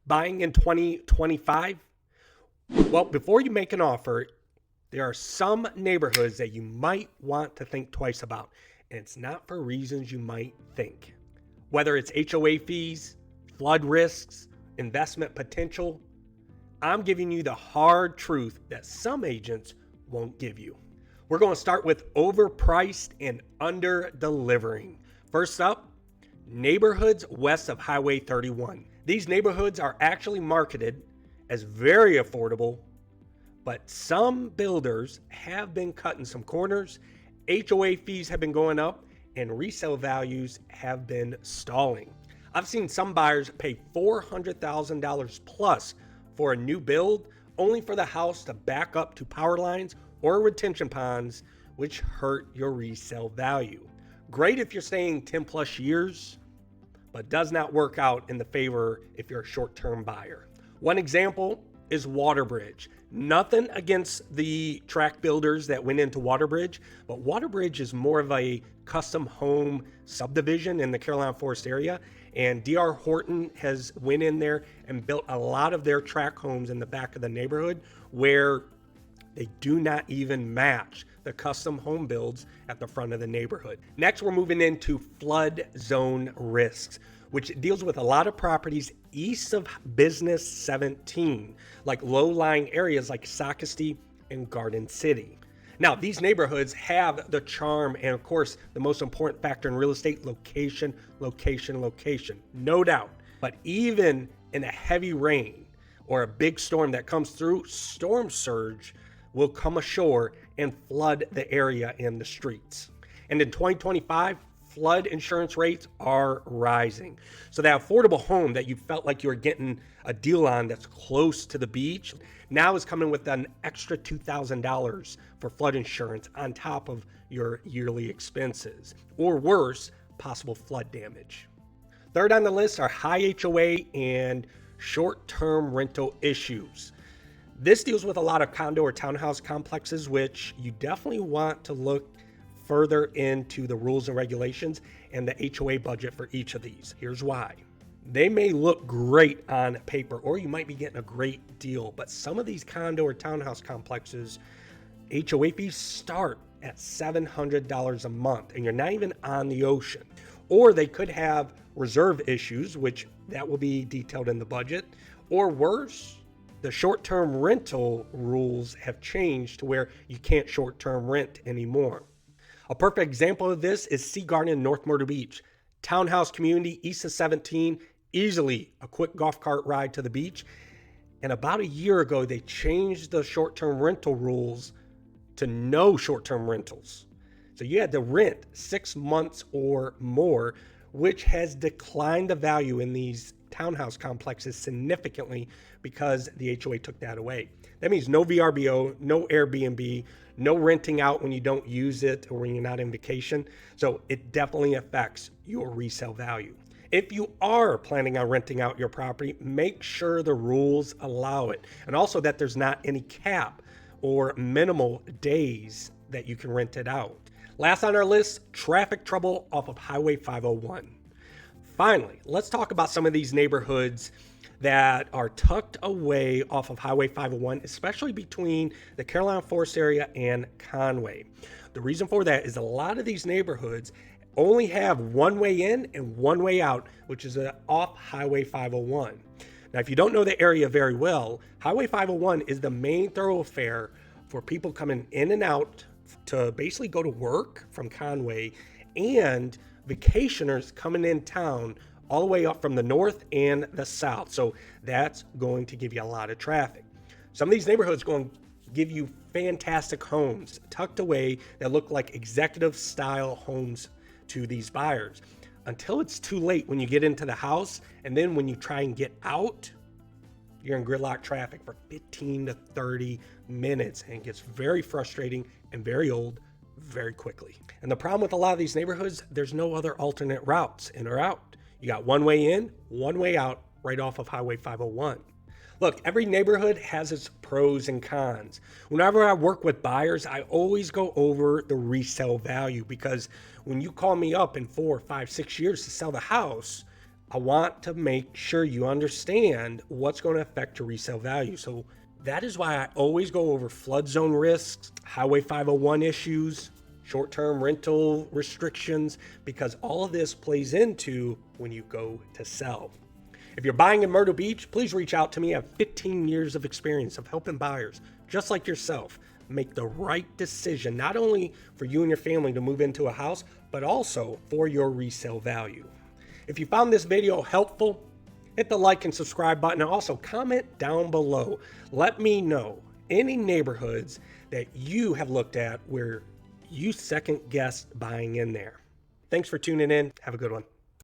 Buying in 2025? Well, before you make an offer, there are some neighborhoods that you might want to think twice about, and it's not for reasons you might think. Whether it's HOA fees, flood risks, investment potential, I'm giving you the hard truth that some agents won't give you. We're going to start with overpriced and under-delivering. First up, neighborhoods west of Highway 31. These neighborhoods are actually marketed as very affordable, but some builders have been cutting some corners, HOA fees have been going up, and resale values have been stalling. I've seen some buyers pay $400,000 plus for a new build, only for the house to back up to power lines or retention ponds, which hurt your resale value. Great if you're staying 10 plus years, but does not work out in the favor if you're a short-term buyer. One example is Waterbridge. Nothing against the tract builders that went into Waterbridge, but Waterbridge is more of a custom home subdivision in the Carolina Forest area, and D.R. Horton has went in there and built a lot of their tract homes in the back of the neighborhood where they do not even match the custom home builds at the front of the neighborhood. Next, we're moving into flood zone risks, which deals with a lot of properties east of Business 17, like low-lying areas like Socastee and Garden City. Now, these neighborhoods have the charm and, of course, the most important factor in real estate, location, location, location, no doubt. But even in a heavy rain or a big storm that comes through, storm surge will come ashore and flood the area and the streets. And in 2025, flood insurance rates are rising. So that affordable home that you felt like you were getting a deal on that's close to the beach now is coming with an extra $2,000 for flood insurance on top of your yearly expenses, or worse, possible flood damage. Third on the list are high HOA and short-term rental issues. This deals with a lot of condo or townhouse complexes, which you definitely want to look further into the rules and regulations and the HOA budget for each of these. Here's why. They may look great on paper, or you might be getting a great deal, but some of these condo or townhouse complexes, HOA fees start at $700 a month, and you're not even on the ocean. Or they could have reserve issues, which that will be detailed in the budget, or worse, the short-term rental rules have changed to where you can't short-term rent anymore. A perfect example of this is Sea Garden in North Myrtle Beach. Townhouse community east of 17, easily a quick golf cart ride to the beach. And about a year ago, they changed the short-term rental rules to no short-term rentals. So you had to rent 6 months or more, which has declined the value in these townhouse complexes significantly because the HOA took that away. That means no VRBO, no Airbnb, no renting out when you don't use it or when you're not in vacation. So it definitely affects your resale value. If you are planning on renting out your property, make sure the rules allow it. And also that there's not any cap or minimal days that you can rent it out. Last on our list, traffic trouble off of Highway 501. Finally, let's talk about some of these neighborhoods that are tucked away off of Highway 501, especially between the Carolina Forest area and Conway. The reason for that is a lot of these neighborhoods only have one way in and one way out, which is off Highway 501. Now, if you don't know the area very well, Highway 501 is the main thoroughfare for people coming in and out to basically go to work from Conway, and vacationers coming in town all the way up from the north and the south. So that's going to give you a lot of traffic. Some of these neighborhoods are going to give you fantastic homes tucked away that look like executive style homes to these buyers, until it's too late when you get into the house. And then when you try and get out, you're in gridlock traffic for 15 to 30 minutes, and it gets very frustrating and very old very quickly. And the problem with a lot of these neighborhoods, there's no other alternate routes in or out. You got one way in, one way out, right off of Highway 501. Look, every neighborhood has its pros and cons. Whenever I work with buyers, I always go over the resale value, because when you call me up in 4, 5, 6 years to sell the house, I want to make sure you understand what's going to affect your resale value. So that is why I always go over flood zone risks, Highway 501 issues, short-term rental restrictions, because all of this plays into when you go to sell. If you're buying in Myrtle Beach, please reach out to me. I have 15 years of experience of helping buyers, just like yourself, make the right decision, not only for you and your family to move into a house, but also for your resale value. If you found this video helpful, hit the like and subscribe button, and also comment down below. Let me know any neighborhoods that you have looked at where you second guessed buying in there. Thanks for tuning in. Have a good one.